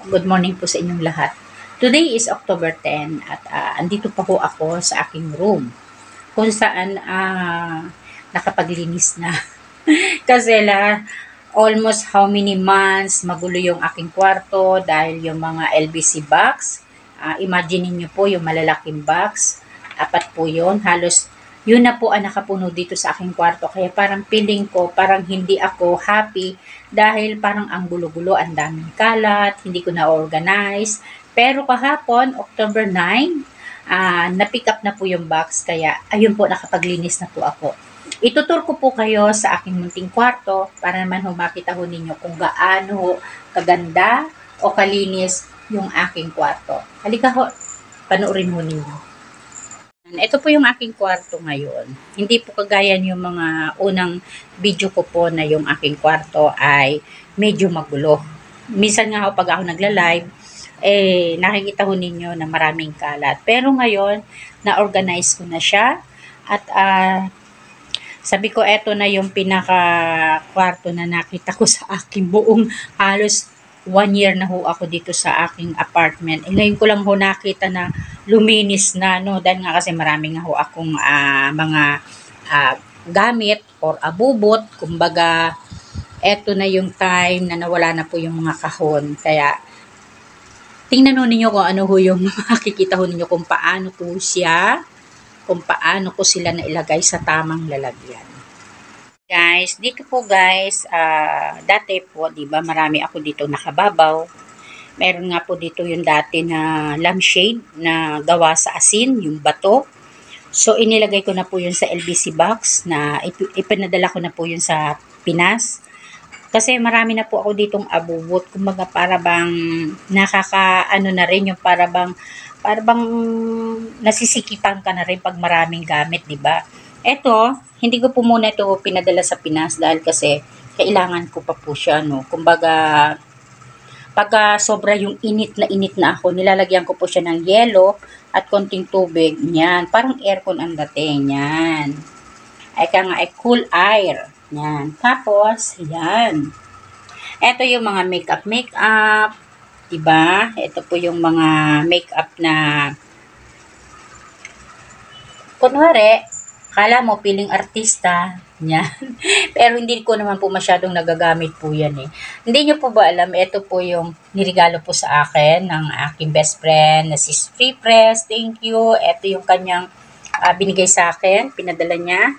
Good morning po sa inyong lahat. Today is October 10 at andito pa po ako sa aking room kung saan nakapaglinis na. Kasi almost how many months magulo yung aking kwarto dahil yung mga LBC box. Imagine niyo po yung malalaking box. Apat po yun. Halos yun na po ang nakapuno dito sa aking kwarto. Kaya parang feeling ko, parang hindi ako happy dahil parang ang gulo-gulo, ang daming kalat, hindi ko na-organize. Pero kahapon, October 9, na-pick up na po yung box. Kaya ayun po, nakapaglinis na po ako. Itutur ko po kayo sa aking munting kwarto para naman makita ho ninyo kung gaano kaganda o kalinis yung aking kwarto. Halika ho, panoorin ho ninyo. Ito po yung aking kwarto ngayon. Hindi po kagaya yung mga unang video ko po na yung aking kwarto ay medyo magulo. Minsan nga pag ako nagla-live, nakikita ho ninyo na maraming kalat. Pero ngayon, na-organize ko na siya. At sabi ko, eto na yung pinaka-kwarto na nakita ko sa aking buong halos 1 year na ho ako dito sa aking apartment. Ngayon ko lang ho nakita na luminis na, no? Dahil nga kasi marami nga ho akong mga gamit or abubot. Kumbaga, eto na yung time na nawala na po yung mga kahon. Kaya, tingnan ho ninyo kung ano ho yung makikita ho ninyo kung paano po siya, kung paano ko sila nailagay sa tamang lalagyan. Guys, dito po guys, dati po, di ba, marami ako dito nakababaw. Meron nga po dito yung dati na lampshade na gawa sa asin, yung bato. So, inilagay ko na po yun sa LBC box na ipinadala ko na po yun sa Pinas. Kasi marami na po ako ditong abubot. Kumbaga para bang nakakaano na rin yung para bang nasisikipan ka na rin pag maraming gamit, di ba? Eto, hindi ko po muna ito pinadala sa Pinas dahil kasi kailangan ko pa po siya, no. Kumbaga, pagka sobra yung init na ako, nilalagyan ko po siya ng yelo at konting tubig. Yan, parang aircon ang dating. Yan. Ay cool air. Yan. Tapos, yan. Ito yung mga makeup. Diba? Ito po yung mga makeup na kunwari, kala mo piling artista. Yan. Pero hindi ko naman po masyadong nagagamit po yan eh. Hindi nyo po ba alam, ito po yung nirigalo po sa akin ng aking best friend na si Free Press. Thank you. Ito yung kanyang binigay sa akin. Pinadala niya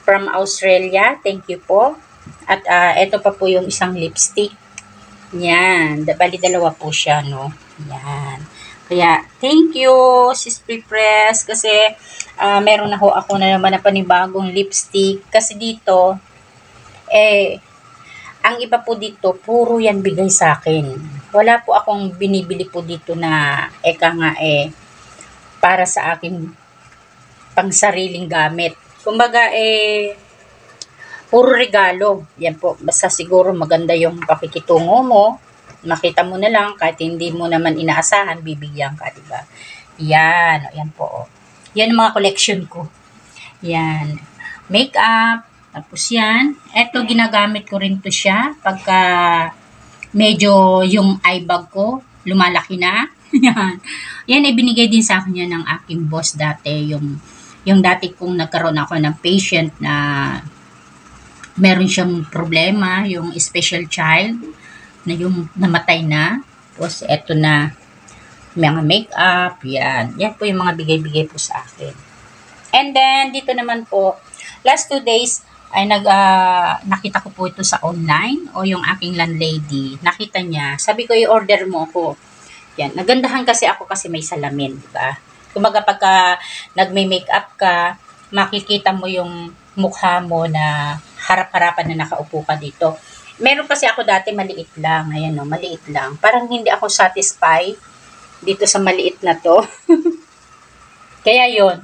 from Australia. Thank you po. At ito pa po yung isang lipstick. Yan. Bali dalawa po siya, no? Yan. Kaya, thank you, Sis Free Press. Kasi, meron na ho ako na naman na panibagong lipstick. Kasi dito, ang iba po dito, puro yan bigay sa akin. Wala po akong binibili po dito na, para sa aking pangsariling gamit. Kumbaga, puro regalo. Yan po. Basta siguro maganda yung pakikitungo mo. Makita mo na lang, kahit hindi mo naman inaasahan, bibigyan ka, diba? Yan. Yan po. Yan ang mga collection ko. Yan. Makeup. Tapos yan. Eto, ginagamit ko rin to siya. Pagka medyo yung eye bag ko, lumalaki na. Yan. Yan, ibinigay din sa akin yan ng aking boss dati. Yung dati kong nagkaroon ako ng patient na meron siyang problema, yung special child, na yung namatay na. Tapos, eto na, mga makeup, yan. Yan po yung mga bigay-bigay po sa akin. And then, dito naman po, last 2 days, ay nakita ko po ito sa online, o yung aking landlady, nakita niya, sabi ko, i-order mo ako. Yan, nagandahan kasi ako kasi may salamin, diba? Kumaga pagka nagme-makeup ka, makikita mo yung mukha mo na harap-harapan na nakaupo ka dito. Meron kasi ako dati maliit lang. Ayan o, maliit lang. Parang hindi ako satisfied dito sa maliit na to. Kaya yun,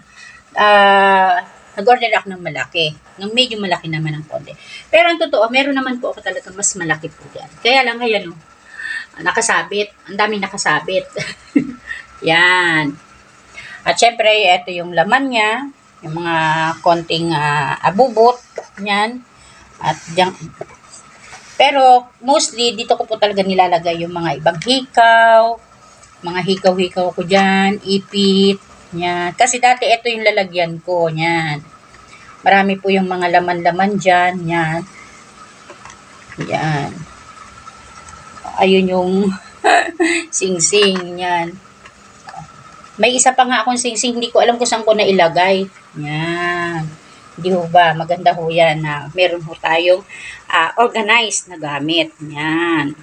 nag-order ako ng malaki. Ng medyo malaki naman ang konti. Pero ang totoo, meron naman po ako talaga mas malaki po yan. Kaya lang, ayan o, nakasabit. Ang daming nakasabit. Yan. At syempre, ito yung laman niya. Yung mga konting abubot. Yan. At Pero mostly dito ko po talaga nilalagay yung mga ibang hikaw, mga hikaw-hikaw ko dyan, ipit, yan. Kasi dati ito yung lalagyan ko, yan. Marami po yung mga laman-laman dyan, yan. Yan. Ayun yung sing-sing, yan. May isa pa nga akong sing-sing, hindi ko alam kung saan ko na ilagay. Yan. Hindi ho ba? Maganda ho yan na meron ho tayong organized na gamit. Yan.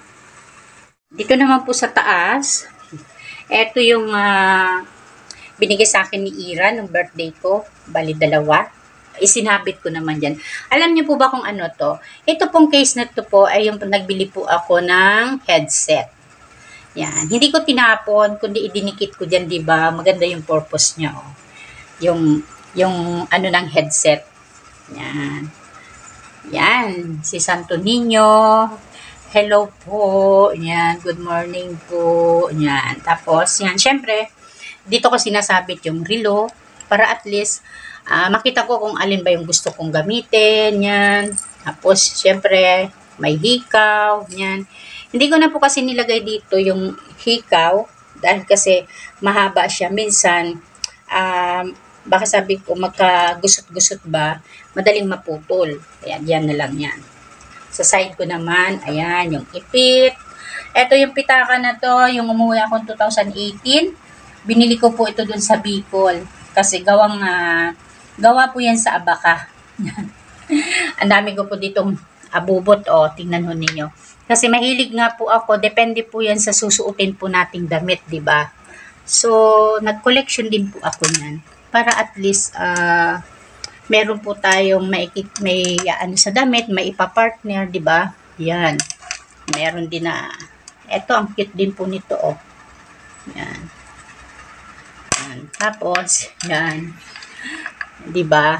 Dito naman po sa taas, ito yung binigay sa akin ni Ira nung birthday ko. Bali, dalawa. Isinabit ko naman dyan. Alam niyo po ba kung ano to? Ito pong case na to po ay yung nagbili po ako ng headset. Yan. Hindi ko tinapon, kundi idinikit ko dyan, di ba? Maganda yung purpose niya, oh. Yung ano ng headset. Yan. Yan. Si Santo Niño. Hello po. Yan. Good morning po. Yan. Tapos, yan. Syempre, dito ko sinasabit yung relo para at least makita ko kung alin ba yung gusto kong gamitin. Yan. Tapos, syempre, may hikaw. Yan. Hindi ko na po kasi nilagay dito yung hikaw dahil kasi mahaba siya. Minsan, baka sabi ko magkagusot-gusot ba, madaling maputol. Ayan, yan na lang yan. Sa side ko naman, ayan, yung ipit. Ito yung pitaka na to, yung umuwi akong 2018. Binili ko po ito dun sa Bicol. Kasi gawa po yan sa Abaca. Ang dami ko po ditong abubot, tingnan ho ninyo. Kasi mahilig nga po ako, depende po yan sa susuotin po nating damit, di ba? So, nag-collection din po ako niyan. Para at least, meron po tayong may ano sa damit, may ipapartner, di ba? Yan. Meron din na, eto, ang cute din po nito, oh. Yan. Yan. Tapos, yan. Di ba?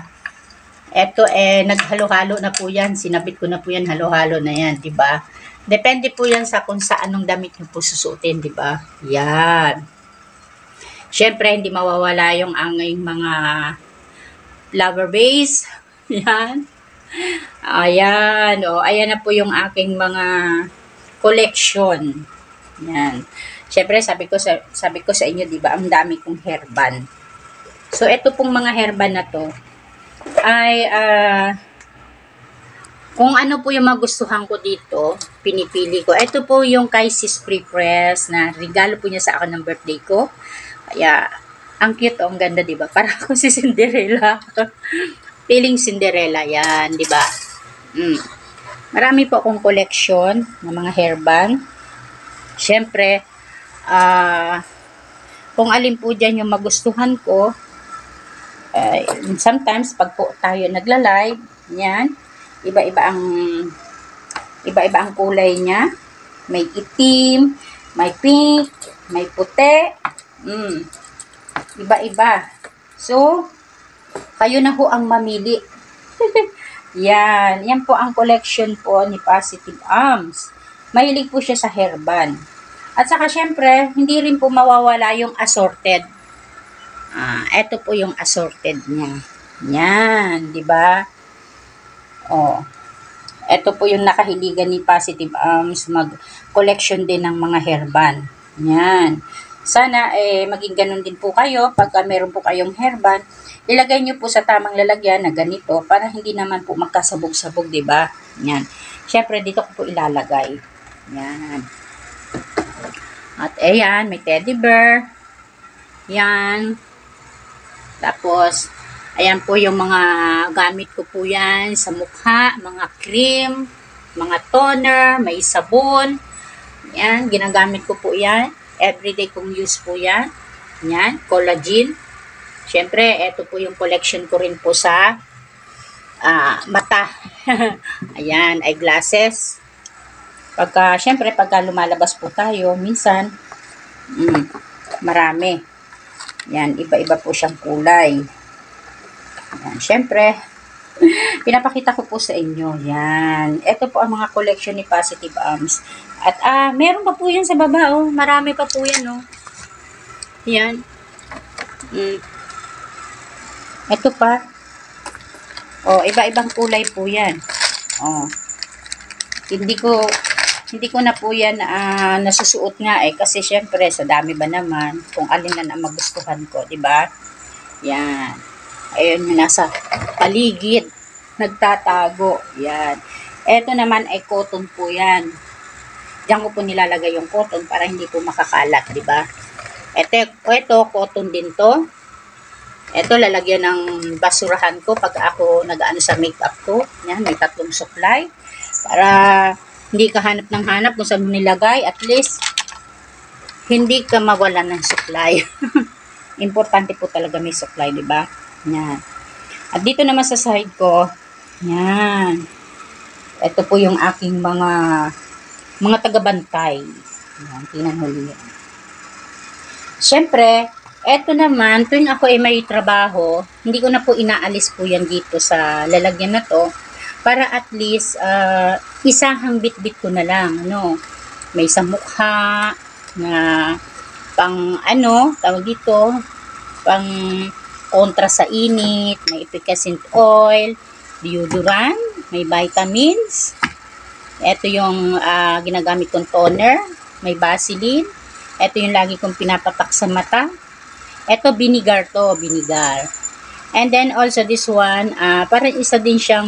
Eto, naghalo-halo na po yan. Sinabit ko na po yan, halo-halo na yan, di ba? Depende po yan sa kung saan anong damit nyo po susuotin, di ba? Yan. Siyempre, hindi mawawala yung anging mga flower vase. Yan. Ayan. Ayan na po yung aking mga collection. Yan. Siyempre, sabi ko sa inyo, di ba, ang dami kong hairband. So, ito pong mga hairband na to ay kung ano po yung magustuhan ko dito, pinipili ko. Ito po yung kay Sis Pre-Press na regalo po niya sa akin ng birthday ko. Kaya, ang cute, ang ganda, diba? Para ako si Cinderella. Feeling Cinderella, yan, diba? Marami po akong collection ng mga hairband. Siyempre, kung alin po dyan yung magustuhan ko, sometimes, pag po tayo nagla-live, yan, iba-iba ang kulay niya. May itim, may pink, may puti. Iba-iba. So, kayo na ho ang mamili. Yan po ang collection po ni Positive Arms. Mahilig po siya sa hairband. At saka syempre, hindi rin po mawawala yung assorted. Ito po yung assorted niya. Yan, di ba? Ito po yung nakahiligan ni Positive Arms, mag-collection din ng mga hairband. Yan. Sana maging ganun din po kayo pagka meron po kayong hairband. Ilagay nyo po sa tamang lalagyan na ganito para hindi naman po magkasabog-sabog, di ba? Yan. Siyempre, dito ko po ilalagay. Yan. At ayan, may teddy bear. Yan. Tapos, ayan po yung mga gamit ko po yan sa mukha, mga cream, mga toner, may sabon. Yan, ginagamit ko po yan. Everyday kong use po yan. Yan, collagen. Siyempre, ito po yung collection ko rin po sa mata. Ayan, eyeglasses. Siyempre, pagka lumalabas po tayo, minsan, marami. Yan, iba-iba po siyang kulay. Yan, syempre, pinapakita ko po sa inyo. Yan. Ito po ang mga collection ni Positive Arms. At meron pa po yan sa baba, oh. Marami pa po yan, oh. Yan. Ito pa. Oh, iba-ibang kulay po yan. Oh. Hindi ko hindi ko na po yan nasusuot nga kasi syempre sa dami ba naman kung alin na ang magustuhan ko, 'di ba? Yan. Ayun yung nasa paligid nagtatago. Yan. Ito naman ay cotton po yan. Diyan ko po nilalagay yung cotton para hindi po makakalat, 'di ba? Ito cotton din 'to. Ito lalagyan ng basurahan ko pag ako nag-aano sa makeup ko. Yan, may 3 supply para hindi ka hanap ng hanap kung saan mo nilagay. At least hindi ka mawalan ng supply. Importante po talaga may supply, 'di ba? Yan. At dito naman sa side ko, yan. Ito po yung aking mga taga-bantay. Yan, tingnan mo yan. Siyempre, eto naman, tuwing ako ay may trabaho, hindi ko na po inaalis po yan dito sa lalagyan na to, para at least, isahang bit-bit ko na lang, ano, may sa mukha, na, pang, tawag dito, pang, kontra sa init, may efficacent oil, deodorant, may vitamins, eto yung, ginagamit kong toner, may Vaseline, eto yung lagi kong pinapatak sa mata. Ito, vinegar to, vinegar. And then, also this one, parang isa din siyang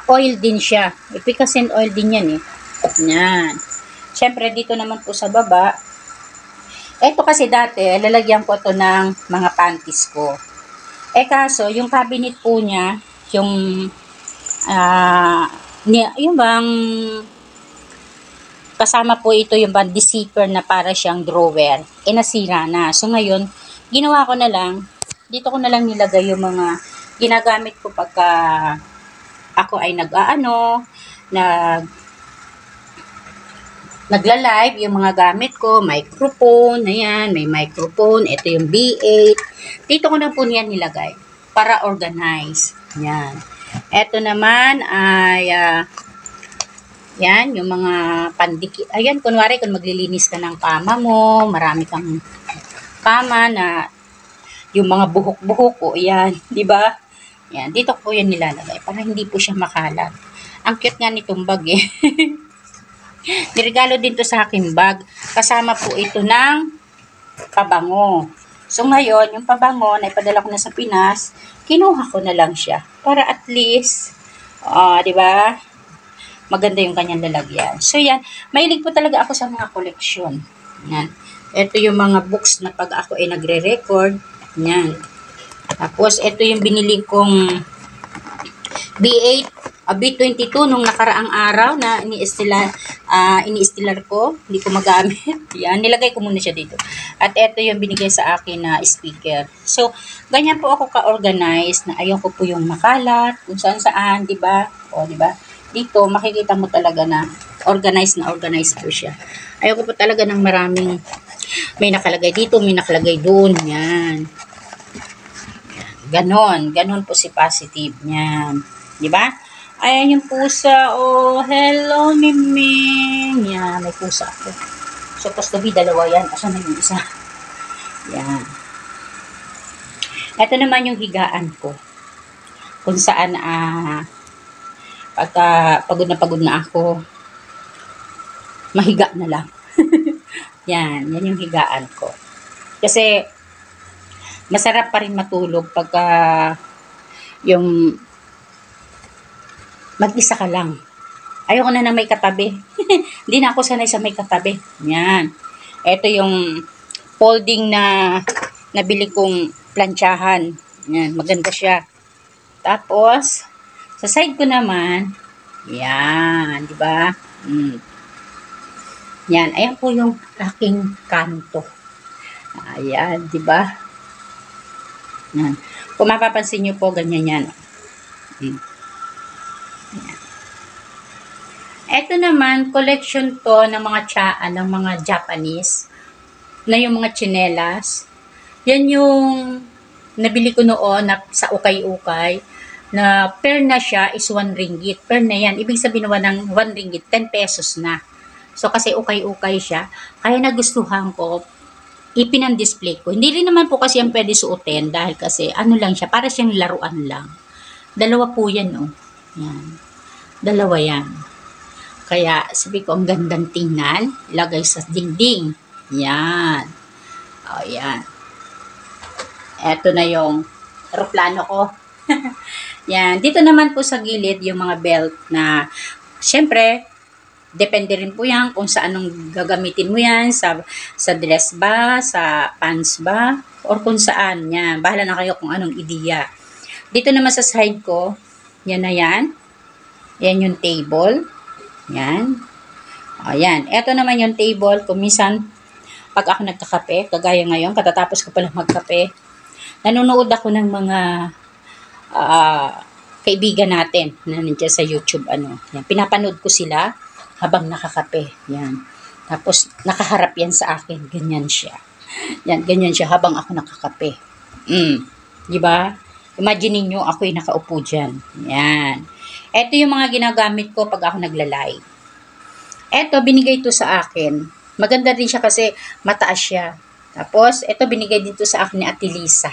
oil din siya. Efficacent oil din yan eh. Yan. Siyempre, dito naman po sa baba, ito kasi dati, lalagyan ko to ng mga panties ko. Kaso, yung cabinet po niya, yung bang kasama po ito yung bandi zipper na para siyang drawer. Nasira na. So ngayon, ginawa ko na lang, dito ko na lang nilagay yung mga ginagamit ko pagka ako ay nagla-live, yung mga gamit ko, microphone, ayan, may microphone, ito yung B8. Dito ko na po niyan nilagay para organize. Yan. Ito naman ay yan, yung mga pandikit. Ayan, kunwari, kung maglilinis ka ng kama mo, marami kang kama na yung mga buhok-buhok ko, ayan, di ba? Yan, dito ko yan nilalagay para hindi po siya makalat. Ang cute nga nitong bag eh. Niregalo din to sa aking bag. Kasama po ito ng pabango. So ngayon, yung pabango na ipadala ko na sa Pinas, kinuha ko na lang siya para at least, di ba? Maganda yung kanyang lalagyan. So, yan. Mahilig po talaga ako sa mga koleksyon. Yan. Ito yung mga books na pag ako ay nagre-record. Yan. Tapos, ito yung binili kong B8, B22 nung nakaraang araw na ini-estilar ko. Hindi ko magamit. Yan. Nilagay ko muna siya dito. At ito yung binigay sa akin na speaker. So, ganyan po ako ka-organize na ayaw ko po yung makalat, kung saan-saan, di ba? O, di ba? Dito, makikita mo talaga na organized po siya. Ayoko po talaga ng maraming may nakalagay dito, may nakalagay doon. Yan. Ganon po si Positive. Yan. Diba? Ayan yung pusa. Oh, hello, Miming. Yan, may pusa ako. Supposed to be dalawa yan. Asan na yung isa? Yan. Ito naman yung higaan ko. Kung saan, pagka pagod na ako, mahiga na lang. yan yung higaan ko. Kasi, masarap pa rin matulog pagka yung mag-isa ka lang. Ayoko na may katabi. Hindi na ako sanay sa may katabi. Yan. Ito yung folding na nabili kong plantsahan. Yan, maganda siya. Tapos, sa side ko naman, yan, di ba? Yan, ayan po yung aking kanto. Ayan, di ba? Yan. Kung mapapansin nyo po, ganyan yan. Yan. Ito naman, collection to ng mga ng mga Japanese, na yung mga tsinelas. Yan yung nabili ko noon sa ukay-ukay. Na per na siya is 1 ringgit. Per na yan. Ibig sabihin naman ng 1 ringgit, 10 pesos na. So, kasi ukay-ukay siya. Kaya nagustuhan ko, ipinang-display ko. Hindi rin naman po kasi yan pwede suotin dahil kasi ano lang siya, para siyang laruan lang. Dalawa po yan, oh. Yan. Dalawa yan. Kaya sabi ko, ang gandang tingnan. Ilagay sa dingding. Yan. O, yan. Eto na yung aeroplano ko. Yan. Dito naman po sa gilid yung mga belt na, syempre, depende rin po yan kung sa anong gagamitin mo yan. Sa dress ba? Sa pants ba? Or kung saan. Yan. Bahala na kayo kung anong ideya. Dito naman sa side ko, yan na yan. Yan yung table. Yan. O, yan. Ito naman yung table. Kung minsan, pag ako nagkakape, kagaya ngayon, katatapos ko pala magkape, nanonood ako ng mga kaibigan natin na nandiyan sa YouTube. Yan. Pinapanood ko sila habang nakakape. Yan. Tapos, nakaharap yan sa akin. Ganyan siya. Yan, ganyan siya habang ako nakakape. Diba? Imagine niyo ako'y nakaupo dyan. Yan. Ito yung mga ginagamit ko pag ako naglalay. Ito, binigay ito sa akin. Maganda din siya kasi mataas siya. Tapos, ito binigay din to sa akin ni Ate Lisa.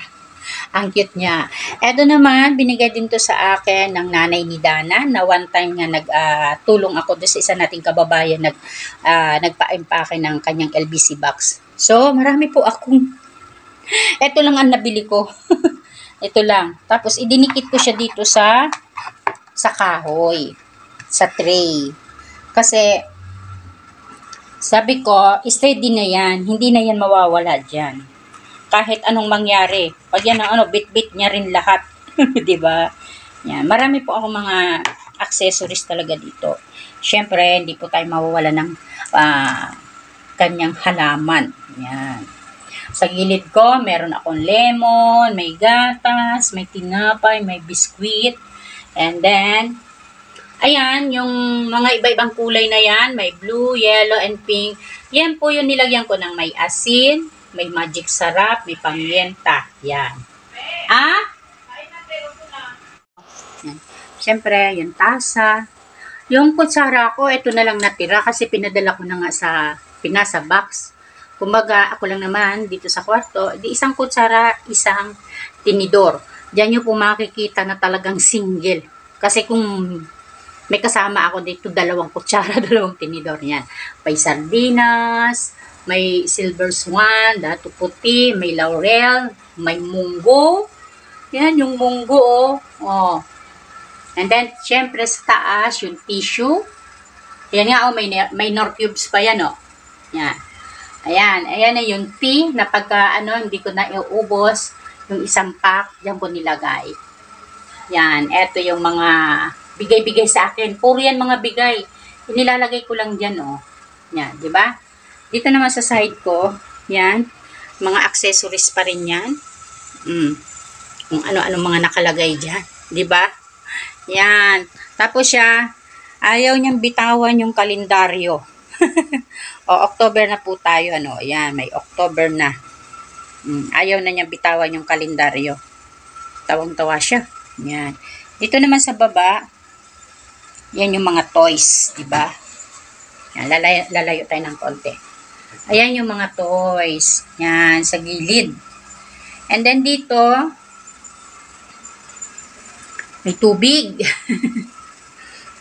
Ang cute niya. Ito naman, binigay din to sa akin ng nanay ni Dana na one time nga nagtulong ako doon sa isa nating kababayan nagpa-impake ng kanyang LBC box. So, marami po akong ito lang ang nabili ko. Ito lang. Tapos, idinikit ko siya dito sa kahoy. Sa tray. Kasi, sabi ko, steady na yan. Hindi na yan mawawala dyan. Kahit anong mangyari. Pag yan ang bit-bit niya rin lahat. Diba? Yan. Marami po ako mga accessories talaga dito. Siyempre, hindi po tayo mawawala ng kanyang halaman. Yan. Sa gilid ko, meron akong lemon, may gatas, may tinapay, may biskwit. And then, ayan, yung mga iba-ibang kulay na yan, may blue, yellow, and pink. Yan po yung nilagyan ko ng may asin, may magic sarap, may pamyenta. Yan. Yan. Siyempre, yung tasa. Yung kutsara ko, ito na lang natira kasi pinadala ko na nga sa pinasa box. Kumbaga, ako lang naman dito sa kwarto, di isang kutsara, isang tinidor. Diyan nyo po makikita na talagang single. Kasi kung may kasama ako dito, 2 kutsara, 2 tinidor. Yan. May sardinas, may silver swan, dato puti, may laurel, may munggo. Yan, yung munggo, oh. And then, syempre sa taas, yung tissue. Yan nga, may nor cubes pa yan, oh. Yan. Ayan na yung tea na pagka, hindi ko na iubos, yung isang pack, diyan ko nilagay. Yan, eto yung mga bigay-bigay sa akin. Puro yan mga bigay. Inilalagay ko lang dyan, oh. Yan, di ba? Dito naman sa side ko, yan, mga accessories pa rin yan. Kung ano-ano mga nakalagay dyan. Di ba? Yan. Tapos siya, ayaw niyang bitawan yung kalendaryo. O, October na po tayo, Yan, may October na. Ayaw na niyang bitawan yung kalendaryo. Tawang-tawa siya. Yan. Dito naman sa baba, yan yung mga toys, diba? Yan, lalayo tayo ng konti. Ayan yung mga toys. Yan, sa gilid. And then dito, may tubig.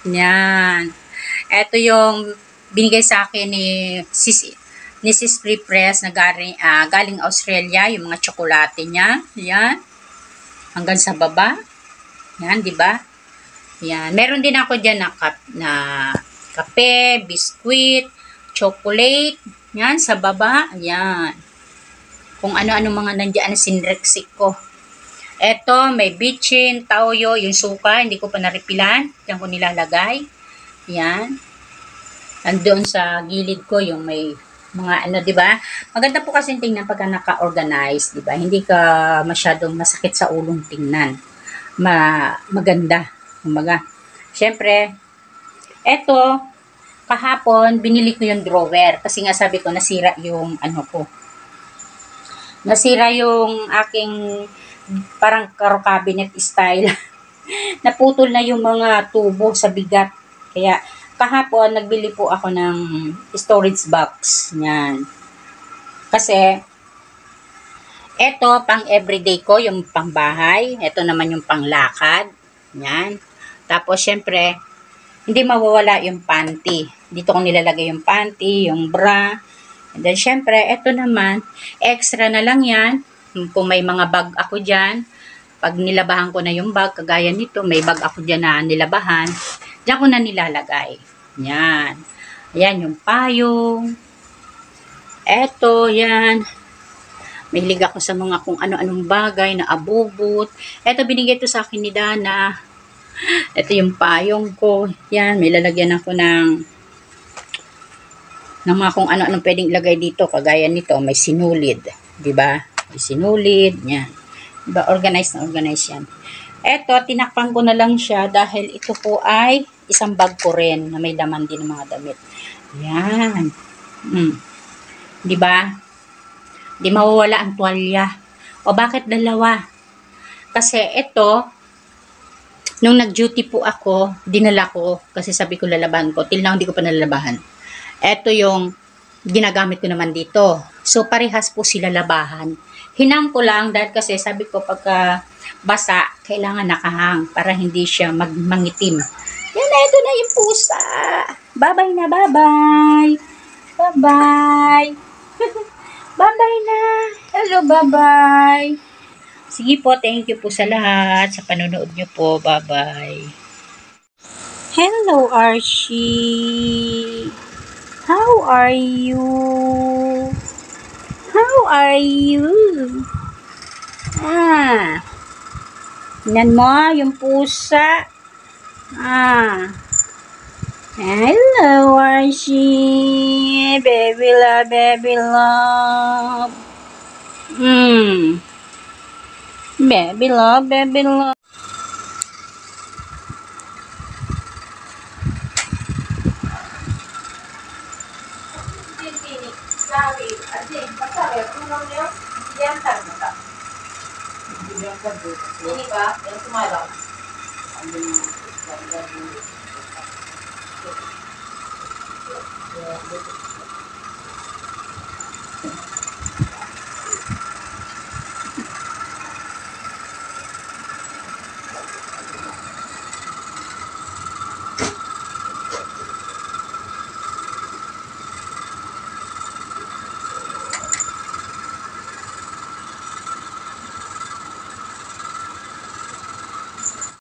Yan. Ito yung binigay sa akin ni Sis Free Press na galing Australia, yung mga tsokolate niya. Yan. Hanggang sa baba. Yan, di ba? Yan. Meron din ako dyan na kape, biskwit, chocolate. Yan, sa baba. Yan. Kung ano-ano mga nandiyan na sinreksik ko. Eto, may bitchin, tauyo, yung suka. Hindi ko pa naripilan. Diyan ko nilalagay. Yan. Andoon sa gilid ko yung may mga di ba? Maganda po kasi tingnan pagka naka-organize, di ba? Hindi ka masyadong masakit sa ulong tingnan. Maganda. Kumbaga, syempre, eto, kahapon, binili ko yung drawer. Kasi nga sabi ko, nasira yung ko. Nasira yung aking parang car cabinet style. Naputol na yung mga tubo sa bigat. Kaya, kahapon, nagbili po ako ng storage box. Yan. Kasi, eto, pang everyday ko, yung pang bahay. Eto naman yung pang lakad. Yan. Tapos, syempre, hindi mawawala yung panty. Dito ko nilalagay yung panty, yung bra. And then, syempre, eto naman, extra na lang yan. Kung may mga bag ako dyan, pag nilabahan ko na yung bag, kagaya nito, may bag ako dyan na nilabahan, dyan ko na nilalagay. Yan. Ayan yung payong. Eto, yan. Mahilig ako sa mga kung ano-anong bagay na abubot. Eto, binigay to sa akin ni Dana. Ito yung payong ko. Yan, may lalagyan ako ng mga kung ano-anong pwedeng ilagay dito. Kagaya nito, may sinulid. Diba? May sinulid. Yan. Diba? Organized na organized yan. Eto, tinakpan ko na lang siya dahil ito po ay isang bag ko rin na may laman din ng mga damit. Yan. Diba? Di mawawala ang tuwalya. O bakit dalawa? Kasi ito, nung nag-duty po ako, dinala ko, kasi sabi ko lalaban ko. Till now, hindi ko pa nalalabahan. Ito yung ginagamit ko naman dito. So, parehas po sila labahan. Hinang ko lang dahil kasi sabi ko pagka basa, kailangan nakahang para hindi siya mangitim. Yan na, ito na yung pusa. Bye-bye na, bye-bye. Bye-bye. Bye-bye na. Hello, bye-bye. Sige po, thank you po sa lahat. Sa panonood nyo po. Bye-bye. Hello, Archie. How are you? How are you? Tingnan mo, yung pusa. Hello, Archie. Baby love, baby love. Baby love, baby love. Ini ba? Yang semalam.